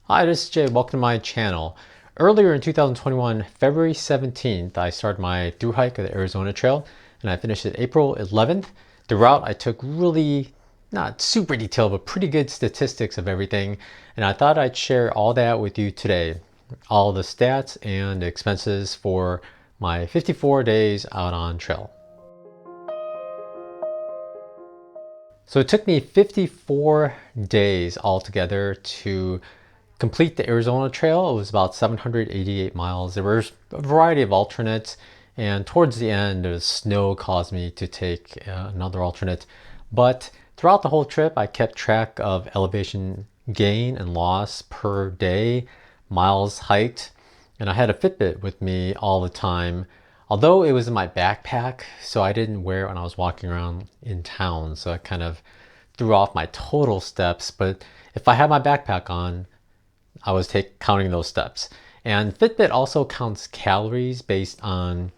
Hi, this is Jay. Welcome to my channel. Earlier in 2021, February 17th, I started my through hike of the Arizona Trail, and I finished it April 11th. The route I took really not super detailed, but pretty good statistics of everything, and I thought I'd share all that with you today. All the stats and expenses for my 54 days out on trail. So it took me 54 days altogether to complete the Arizona Trail. It was about 788 miles. There was a variety of alternates, and towards the end, the snow caused me to take another alternate. But throughout the whole trip, I kept track of elevation gain and loss per day, miles hiked, and I had a Fitbit with me all the time. Although it was in my backpack, so I didn't wear it when I was walking around in town, so I kind of threw off my total steps. But if I had my backpack on, I was counting those steps. And Fitbit also counts calories based on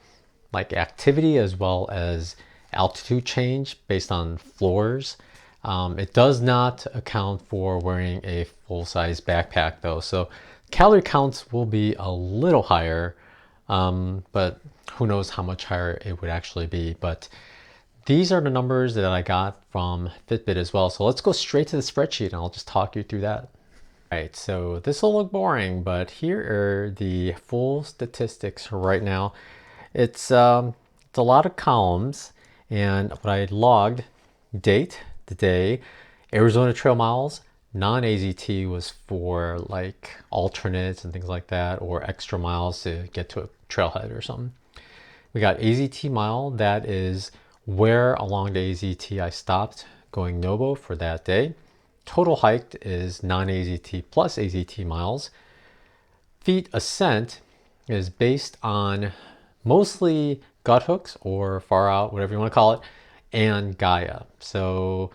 like activity as well as altitude change based on floors. It does not account for wearing a full-size backpack though, so calorie counts will be a little higher, but who knows how much higher it would actually be. But these are the numbers that I got from Fitbit as well. So let's go straight to the spreadsheet and I'll just talk you through that. All right, so this will look boring, but here are the full statistics right now. It's a lot of columns, and what I logged: date, the day, Arizona Trail miles. Non-AZT was for like alternates and things like that, or extra miles to get to a trailhead or something. We got AZT mile, that is where along the AZT I stopped going Nobo for that day. Total hiked is non-AZT plus AZT miles. Feet ascent is based on mostly gut hooks or far out, whatever you want to call it, and Gaia. So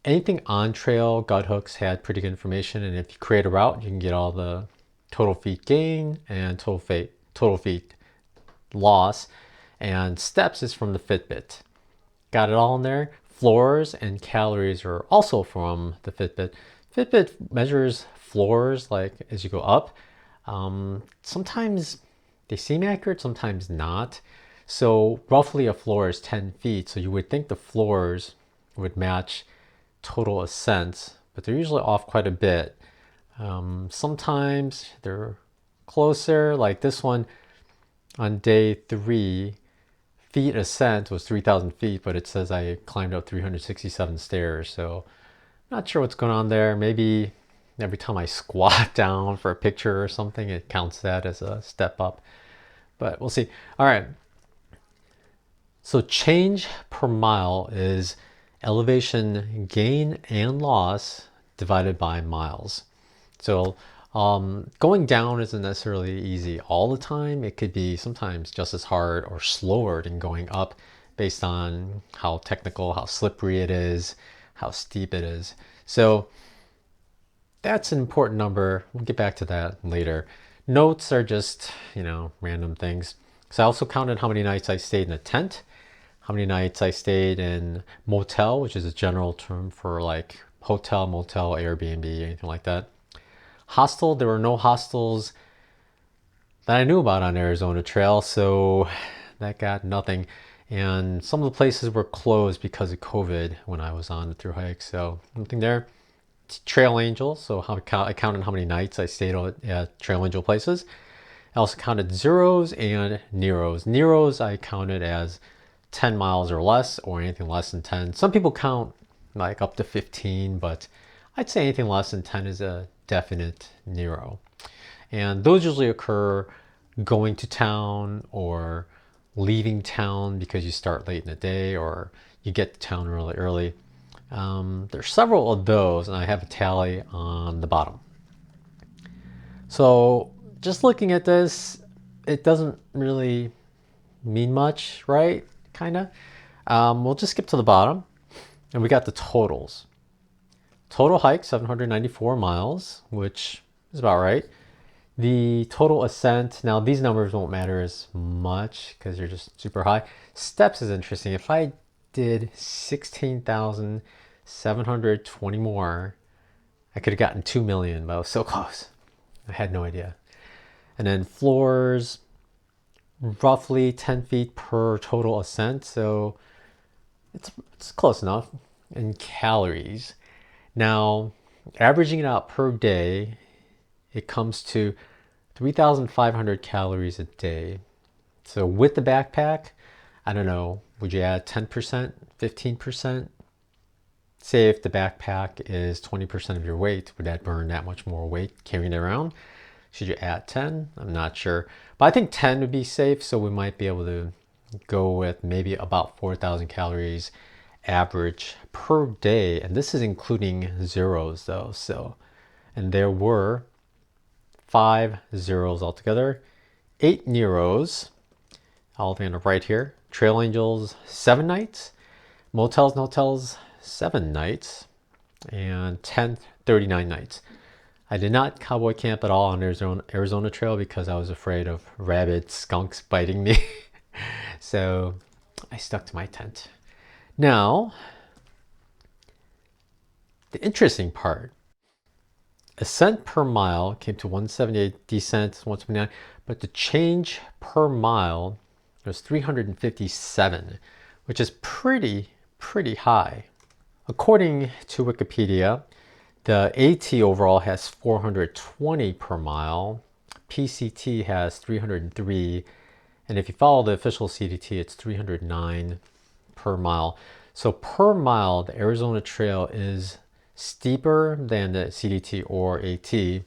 anything on trail, gut hooks had pretty good information, and if you create a route, you can get all the total feet gain and total feet loss. And steps is from the Fitbit. Got it all in there. Floors and calories are also from the Fitbit. Fitbit measures floors like as you go up. Sometimes they seem accurate, sometimes not. So roughly a floor is 10 feet. So you would think the floors would match total ascents, but they're usually off quite a bit. Sometimes they're closer, like this one on day 3. Feet ascent was 3,000 feet, but it says I climbed up 367 stairs. So not sure what's going on there. Maybe every time I squat down for a picture or something, it counts that as a step up, but we'll see. All right. So change per mile is elevation gain and loss divided by miles. So going down isn't necessarily easy all the time. It could be sometimes just as hard or slower than going up based on how technical, how slippery it is, how steep it is. So that's an important number. We'll get back to that later. Notes are just, random things. So I also counted how many nights I stayed in a tent, how many nights I stayed in motel, which is a general term for like hotel, motel, Airbnb, anything like that. Hostel, there were no hostels that I knew about on Arizona Trail, so that got nothing. And some of the places were closed because of COVID when I was on the through hike, so nothing there. Trail Angel, so I counted how many nights I stayed at Trail Angel places. I also counted zeros and Neros. Neros I counted as 10 miles or less, or anything less than 10. Some people count like up to 15, but I'd say anything less than 10 is a definite Nero. And those usually occur going to town or leaving town because you start late in the day or you get to town really early. There's several of those, and I have a tally on the bottom. So just looking at this, it doesn't really mean much, right? Kinda. We'll just skip to the bottom, and we got the totals. Total hike, 794 miles, which is about right. The total ascent, now these numbers won't matter as much because they're just super high. Steps is interesting. If I did 16,720 more, I could have gotten 2 million, but I was so close. I had no idea. And then floors, roughly 10 feet per total ascent. So it's close enough. And calories. Now, averaging it out per day, it comes to 3,500 calories a day. So with the backpack, I don't know, would you add 10%, 15%? Say if the backpack is 20% of your weight, would that burn that much more weight carrying it around? Should you add 10? I'm not sure. But I think 10 would be safe, so we might be able to go with maybe about 4,000 calories average per day. And this is including zeros though. So, and there were 5 zeros altogether, 8 Neros, all the way on the right here. Trail Angels, 7 nights. Motels, Notels, 7 nights. And 10th, 39 nights. I did not cowboy camp at all on Arizona Trail because I was afraid of rabid skunks biting me. So I stuck to my tent. Now, the interesting part, ascent per mile came to 178, descent 179, but the change per mile was 357, which is pretty high. According to Wikipedia, the AT overall has 420 per mile, PCT has 303, and if you follow the official CDT, it's 309 per mile. So per mile, the Arizona Trail is steeper than the CDT or AT,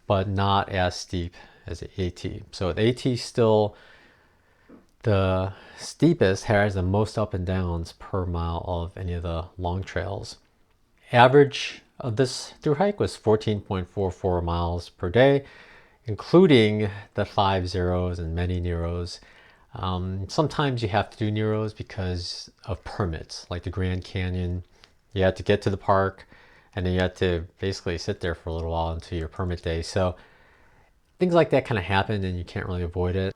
but not as steep as the AT. So the AT still the steepest, has the most up and downs per mile of any of the long trails. Average of this through hike was 14.44 miles per day, including the 5 zeros and many Neros. Sometimes you have to do Neros because of permits, like the Grand Canyon. You have to get to the park and then you have to basically sit there for a little while until your permit day. So things like that kind of happen and you can't really avoid it.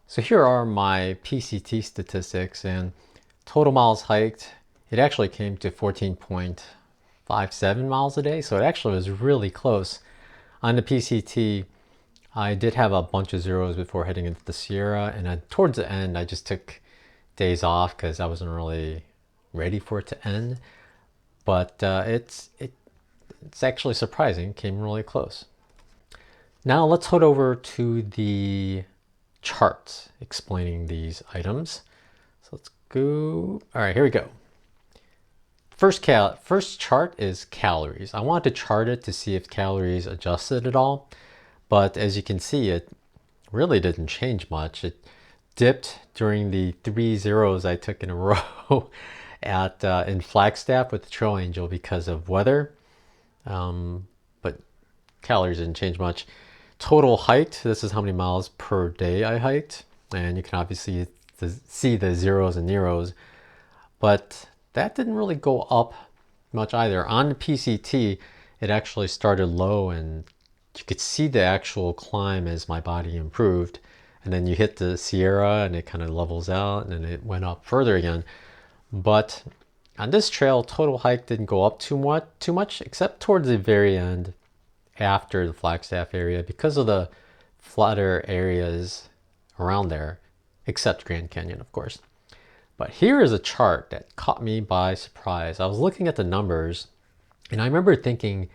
So here are my PCT statistics, and total miles hiked, it actually came to 14.57 miles a day. So it actually was really close. On the PCT, I did have a bunch of zeros before heading into the Sierra, and towards the end, I just took days off because I wasn't really ready for it to end. But it's actually surprising, came really close. Now let's head over to the charts explaining these items. So let's go. All right, here we go. First chart is calories. I wanted to chart it to see if calories adjusted at all, but as you can see, it really didn't change much. It dipped during the 3 zeros I took in a row at in Flagstaff with the Trail Angel because of weather, but calories didn't change much. Total hiked, this is how many miles per day I hiked, and you can obviously see the zeros and Neros, but that didn't really go up much either. On the PCT, it actually started low and you could see the actual climb as my body improved, and then you hit the Sierra and it kind of levels out and then it went up further again. But on this trail, total hike didn't go up too much except towards the very end after the Flagstaff area because of the flatter areas around there, except Grand Canyon, of course. But here is a chart that caught me by surprise. I was looking at the numbers and I remember thinking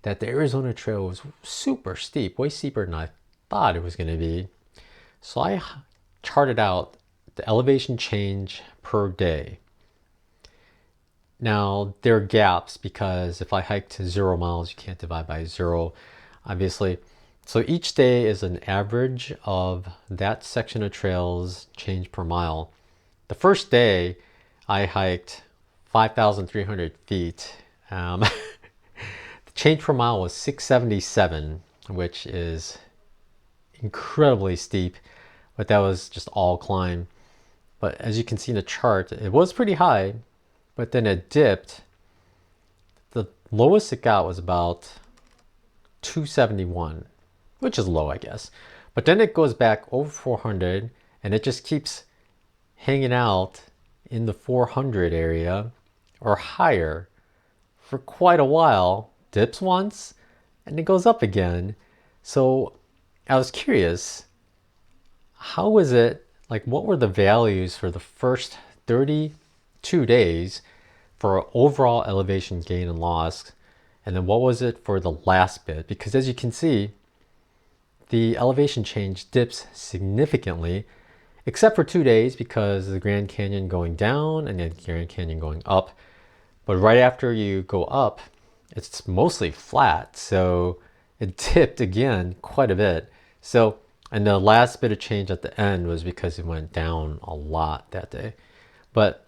that the Arizona Trail was super steep, way steeper than I thought it was going to be. So I charted out the elevation change per day. Now, there are gaps because if I hiked 0 miles, you can't divide by 0, obviously. So each day is an average of that section of trails change per mile. The first day, I hiked 5,300 feet. The change per mile was 677, which is incredibly steep, but that was just all climb. But as you can see in the chart, it was pretty high, but then it dipped. The lowest it got was about 271, which is low, I guess. But then it goes back over 400 and it just keeps hanging out in the 400 area or higher for quite a while, dips once and it goes up again. So I was curious, how was it, like what were the values for the first 32 days for overall elevation gain and loss? And then what was it for the last bit? Because as you can see, the elevation change dips significantly, except for 2 days because of the Grand Canyon going down and then Grand Canyon going up. But right after you go up, it's mostly flat. So it dipped again quite a bit. So, and the last bit of change at the end was because it went down a lot that day. But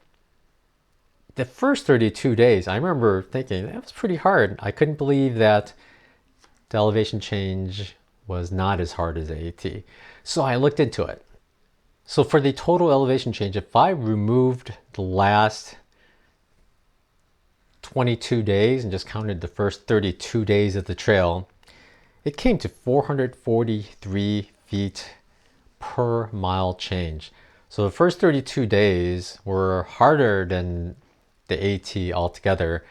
the first 32 days, I remember thinking that was pretty hard. I couldn't believe that the elevation change was not as hard as AT. So I looked into it. So for the total elevation change, if I removed the last 22 days and just counted the first 32 days of the trail, it came to 443 feet per mile change. So the first 32 days were harder than the AT altogether,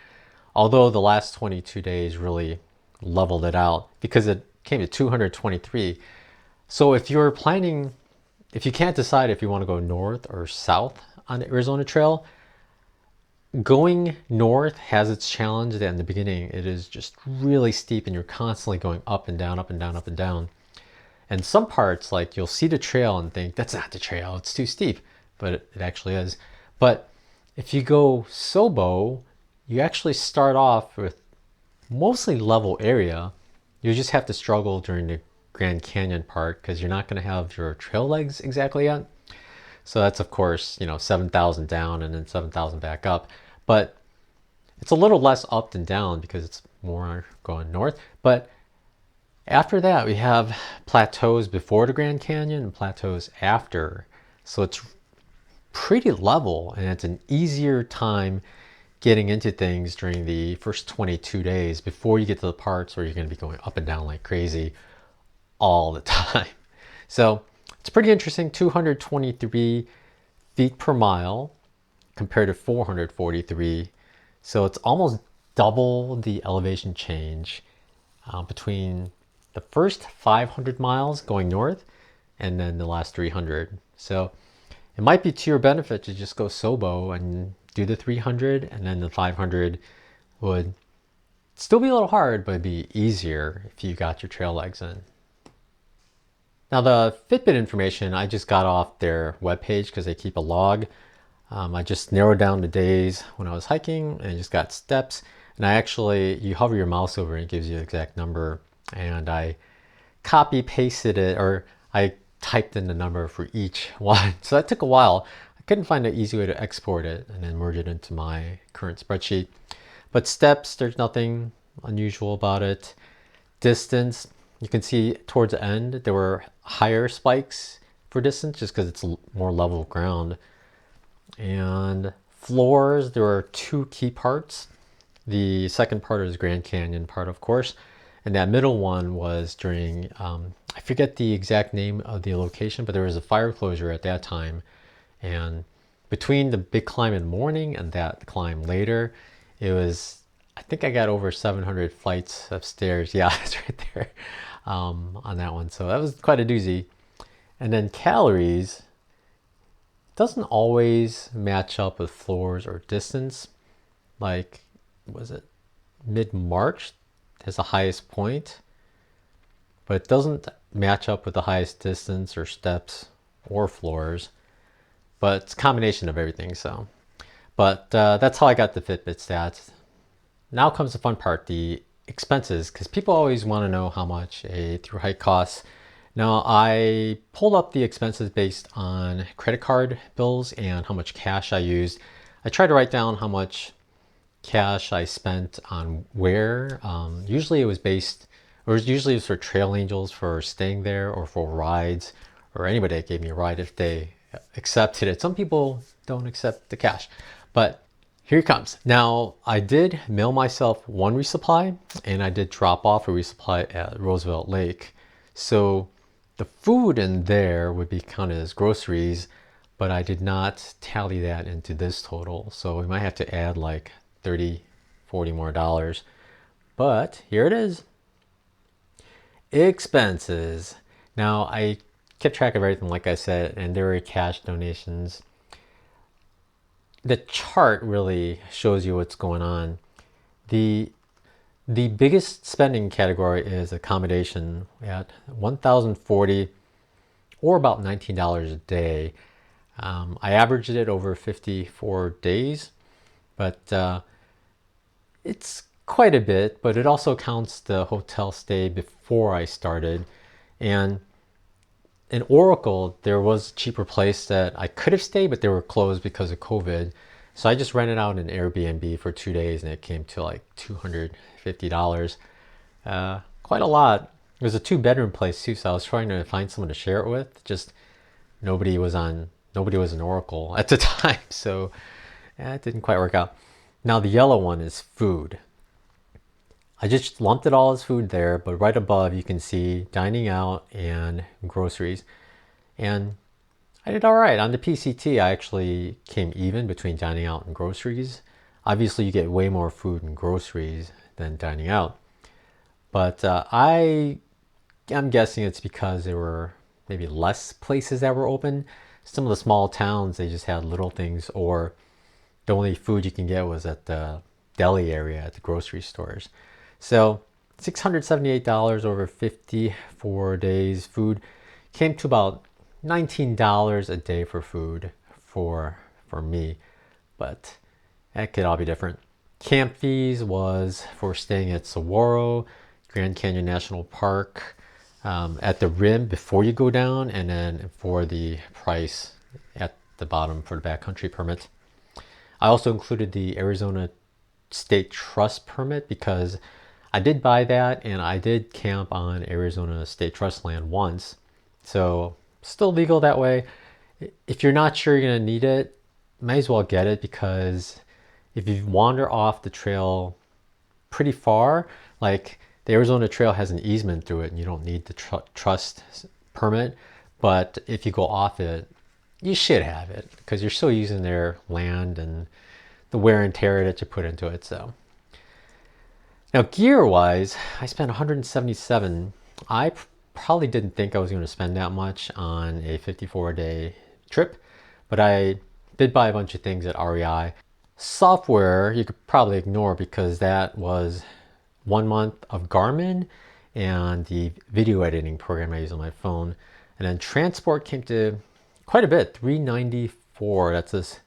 although the last 22 days really leveled it out because it came to 223. So if you're planning, if you can't decide if you want to go north or south on the Arizona Trail, going north has its challenge that in the beginning it is just really steep and you're constantly going up and down, up and down, up and down. And some parts, like you'll see the trail and think, that's not the trail, it's too steep, but it actually is. But if you go Sobo, you actually start off with mostly level area. You just have to struggle during the Grand Canyon part because you're not going to have your trail legs exactly yet. So that's of course, 7,000 down and then 7,000 back up. But it's a little less up than down because it's more going north. But after that, we have plateaus before the Grand Canyon and plateaus after. So it's pretty level and it's an easier time getting into things during the first 22 days before you get to the parts where you're going to be going up and down like crazy all the time. So it's pretty interesting, 223 feet per mile compared to 443. So it's almost double the elevation change between the first 500 miles going north and then the last 300. So it might be to your benefit to just go Sobo and do the 300, and then the 500 would still be a little hard, but it'd be easier if you got your trail legs in. Now the Fitbit information I just got off their webpage because they keep a log. I just narrowed down the days when I was hiking and just got steps. And I actually, you hover your mouse over and it gives you the exact number. And I copy pasted it, or I typed in the number for each one. So that took a while. I couldn't find an easy way to export it and then merge it into my current spreadsheet. But steps, there's nothing unusual about it. Distance, you can see towards the end, there were higher spikes for distance just because it's more level ground. And floors, there are two key parts. The second part is Grand Canyon part, of course. And that middle one was during, I forget the exact name of the location, but there was a fire closure at that time. And between the big climb in the morning and that climb later, it was, I think I got over 700 flights of stairs. Yeah, it's right there on that one. So that was quite a doozy. And then calories doesn't always match up with floors or distance. Like, was it mid-March has the highest point, but it doesn't match up with the highest distance or steps or floors. But it's a combination of everything. So, but that's how I got the Fitbit stats. Now comes the fun part, the expenses, because people always want to know how much a through hike costs. Now I pulled up the expenses based on credit card bills and how much cash I used. I tried to write down how much cash I spent on where. Usually it was based, or usually it was for Trail Angels for staying there or for rides, or anybody that gave me a ride if they accepted it. Some people don't accept the cash, but here it comes. Now, I did mail myself one resupply and I did drop off a resupply at Roosevelt Lake. So the food in there would be counted as groceries, but I did not tally that into this total. So we might have to add like 30, 40 more dollars. But here it is. Expenses. Now, I kept track of everything, like I said, and there were cash donations. The chart really shows you what's going on. The biggest spending category is accommodation at $1,040 or about $19 a day. I averaged it over 54 days, but it's quite a bit, but it also counts the hotel stay before I started. And in Oracle, there was a cheaper place that I could have stayed, but they were closed because of COVID. So I just rented out an Airbnb for 2 days and it came to like $250. Quite a lot. It was a 2-bedroom place too, so I was trying to find someone to share it with. Just nobody was in Oracle at the time, so it didn't quite work out. Now the yellow one is food. I just lumped it all as food there, but right above you can see dining out and groceries. And I did all right. On the PCT, I actually came even between dining out and groceries. Obviously, you get way more food and groceries than dining out. But I'm guessing it's because there were maybe less places that were open. Some of the small towns, they just had little things, or the only food you can get was at the deli area at the grocery stores. So $678 over 54 days. Food came to about $19 a day for food for me, but that could all be different. Camp fees was for staying at Saguaro, Grand Canyon National Park, at the rim before you go down, and then for the price at the bottom for the backcountry permit. I also included the Arizona State Trust permit because I did buy that and I did camp on Arizona State Trust land once. So still legal that way. If you're not sure you're gonna need it, might as well get it, because if you wander off the trail pretty far, like the Arizona Trail has an easement through it and you don't need the trust permit. But if you go off it, you should have it because you're still using their land and the wear and tear that you put into it. So now gear wise, I spent $177. I probably didn't think I was going to spend that much on a 54-day trip, but I did buy a bunch of things at REI. Software you could probably ignore because that was 1 month of Garmin and the video editing program I use on my phone. And then transport came to quite a bit, $394. That's this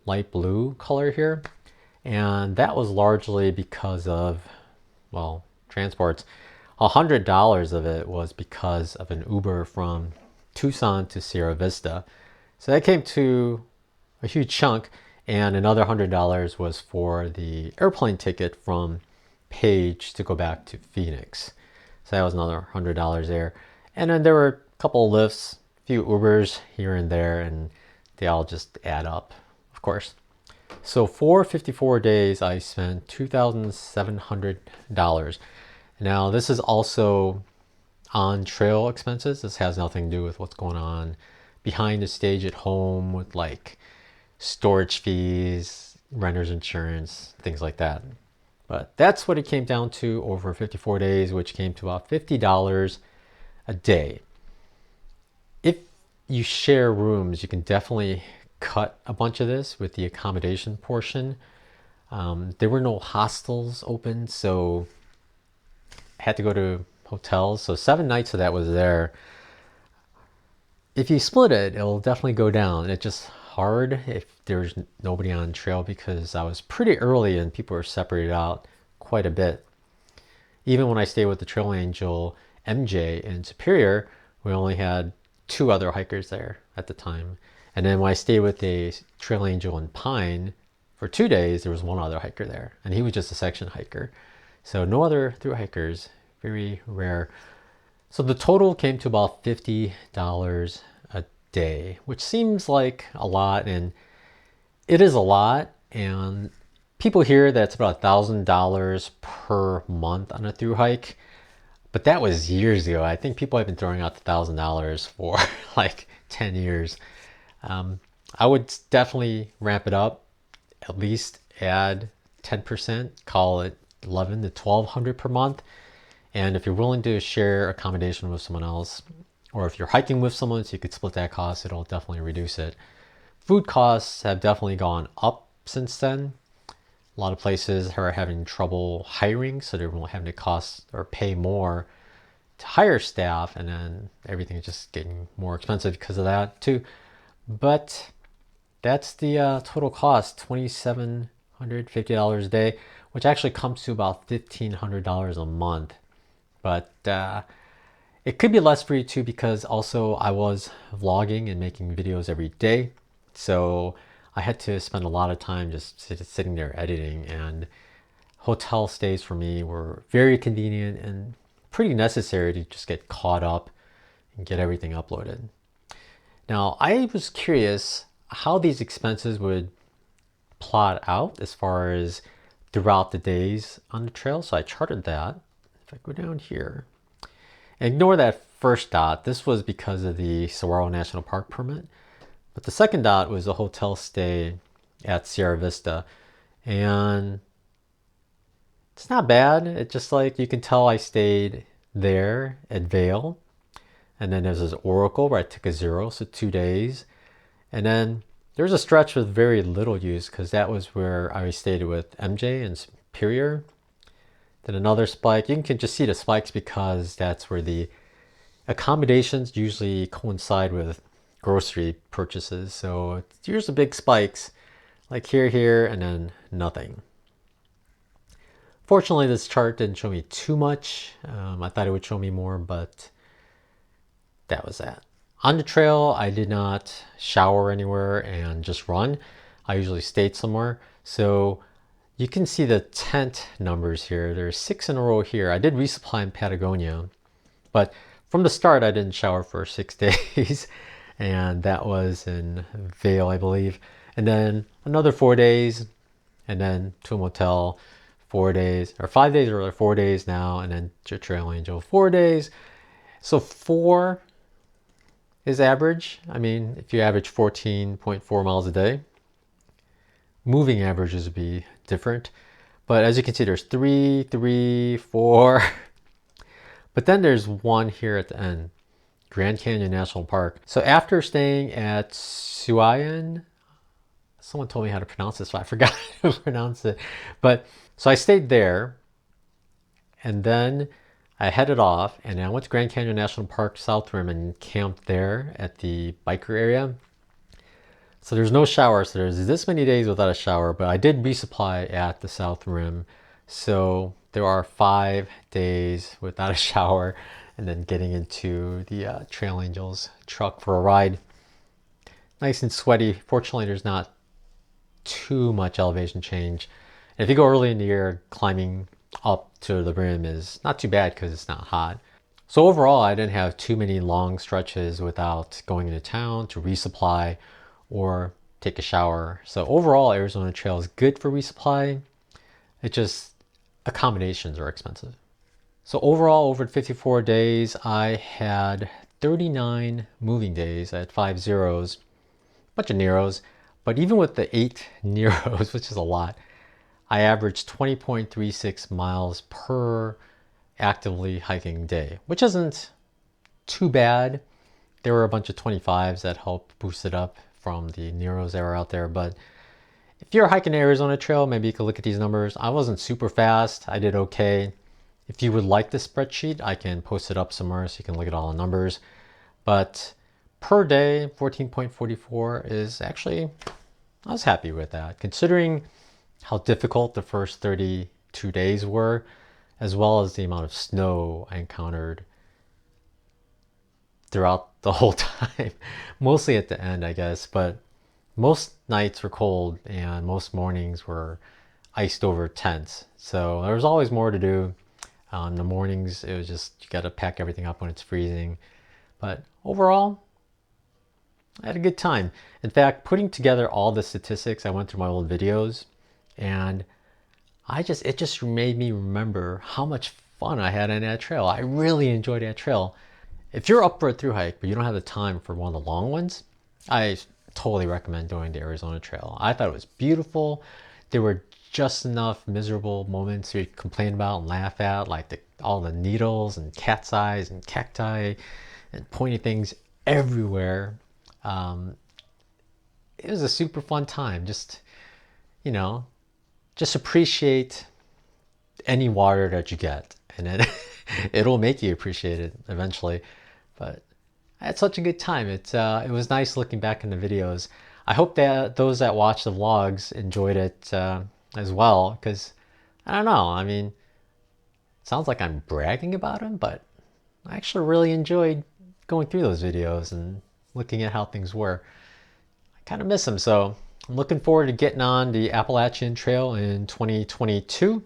light blue color here. And that was largely because of, well, transports. $100 of it was because of an Uber from Tucson to Sierra Vista. So that came to a huge chunk. And another $100 was for the airplane ticket from Page to go back to Phoenix. So that was another $100 there. And then there were a couple of lifts, a few Ubers here and there, and they all just add up, of course. So for 54 days, I spent $2,700. Now, this is also on trail expenses. This has nothing to do with what's going on behind the stage at home with like storage fees, renter's insurance, things like that. But that's what it came down to over 54 days, which came to about $50 a day. If you share rooms, you can definitely cut a bunch of this with the accommodation portion. There were no hostels open, so I had to go to hotels. So 7 nights of that was there. If you split it, it'll definitely go down. It's just hard if there's nobody on trail because I was pretty early and people were separated out quite a bit. Even when I stayed with the Trail Angel MJ in Superior, we only had 2 other hikers there at the time. And then when I stayed with the Trail Angel in Pine for 2 days, there was 1 other hiker there, and he was just a section hiker. So no other through hikers, very rare. So the total came to about $50 a day, which seems like a lot, and it is a lot. And people hear that's about $1,000 per month on a through hike, but that was years ago. I think people have been throwing out the $1,000 for like 10 years. I would definitely ramp it up, at least add 10%, call it $1,100 to $1,200 per month. And if you're willing to share accommodation with someone else, or if you're hiking with someone so you could split that cost, it'll definitely reduce it. Food costs have definitely gone up since then. A lot of places are having trouble hiring, so they're having to cost or pay more to hire staff, and then everything is just getting more expensive because of that too. But that's the total cost, $2,750 a day, which actually comes to about $1,500 a month. But it could be less for you too, because also I was vlogging and making videos every day. So I had to spend a lot of time just sitting there editing, and hotel stays for me were very convenient and pretty necessary to just get caught up and get everything uploaded. Now, I was curious how these expenses would plot out as far as throughout the days on the trail. So I charted that. If I go down here, ignore that first dot. This was because of the Saguaro National Park permit. But the second dot was a hotel stay at Sierra Vista. And it's not bad. It's just like you can tell I stayed there at Vail. And then there's this Oracle where I took a 0, so 2 days. And then there's a stretch with very little use because that was where I stayed with MJ in Superior. Then another spike. You can just see the spikes because that's where the accommodations usually coincide with grocery purchases. So here's the big spikes, like here, and then nothing. Fortunately, this chart didn't show me too much. I thought it would show me more, but that was that. On the trail, I did not shower anywhere and just run. I usually stayed somewhere. So you can see the tent numbers here. There's 6 in a row here. I did resupply in Patagonia, but from the start, I didn't shower for 6 days. And that was in Vail, I believe. And then another 4 days, and then to a motel, 4 days, or 5 days, or 4 days now, and then to Trail Angel, 4 days. So 4 is average. I mean, if you average 14.4 miles a day, moving averages would be different. But as you can see, there's 3, 3, 4. But then there's 1 here at the end, Grand Canyon National Park. So after staying at Suayan, someone told me how to pronounce this, so I forgot how to pronounce it. But so I stayed there, and then I headed off, and I went to Grand Canyon National Park South Rim and camped there at the biker area. So there's no shower, so there's this many days without a shower, but I did resupply at the South Rim. So there are 5 days without a shower, and then getting into the Trail Angels truck for a ride. Nice and sweaty. Fortunately, there's not too much elevation change. And if you go early in the year, climbing up to the rim is not too bad because it's not hot. So overall, I didn't have too many long stretches without going into town to resupply or take a shower. So overall, Arizona Trail is good for resupply. It just, accommodations are expensive. So overall, over 54 days, I had 39 moving days. I had 5 zeros, a bunch of Neros. But even with the 8 Neros, which is a lot, I averaged 20.36 miles per actively hiking day, which isn't too bad. There were a bunch of 25s that helped boost it up from the Neros that were out there. But if you're hiking the Arizona Trail, maybe you could look at these numbers. I wasn't super fast. I did okay. If you would like this spreadsheet, I can post it up somewhere so you can look at all the numbers. But per day, 14.44 is actually, I was happy with that, considering how difficult the first 32 days were, as well as the amount of snow I encountered throughout the whole time. Mostly at the end, I guess, but most nights were cold and most mornings were iced over tents. So there was always more to do. In the mornings, it was just, you got to pack everything up when it's freezing. But overall, I had a good time. In fact, putting together all the statistics, I went through my old videos, and it just made me remember how much fun I had on that trail. I really enjoyed that trail. If you're up for a thru hike, but you don't have the time for one of the long ones, I totally recommend doing the Arizona Trail. I thought it was beautiful. There were just enough miserable moments you complain about and laugh at, like the all the needles and cat's eyes and cacti and pointy things everywhere. It was a super fun time. Just, you know, just appreciate any water that you get, and then it'll make you appreciate it eventually. But I had such a good time. It was nice looking back in the videos. I hope that those that watch the vlogs enjoyed it as well, because I don't know. I mean, it sounds like I'm bragging about them, but I actually really enjoyed going through those videos and looking at how things were. I kind of miss them, so I'm looking forward to getting on the Appalachian Trail in 2022.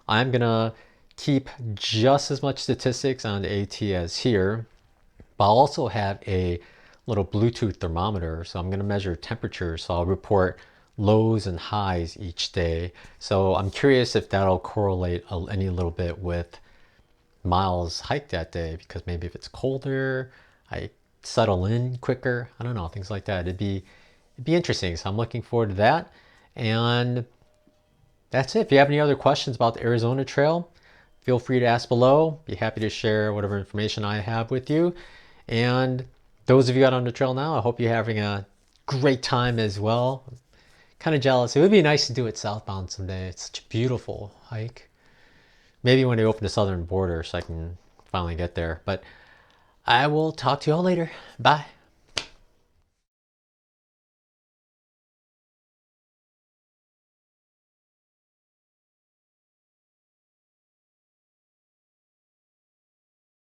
I'm gonna keep just as much statistics on the AT as here, but I'll also have a little Bluetooth thermometer. So I'm gonna measure temperature. So I'll report lows and highs each day. So I'm curious if that'll correlate any little bit with miles hiked that day, because maybe if it's colder, I settle in quicker. I don't know, things like that. It'd be interesting. So I'm looking forward to that. And that's it. If you have any other questions about the Arizona Trail, feel free to ask below. Be happy to share whatever information I have with you. And those of you out on the trail now, I hope you're having a great time as well. Kind of jealous. It would be nice to do it southbound someday. It's such a beautiful hike. Maybe when they open the southern border so I can finally get there. But I will talk to you all later. Bye.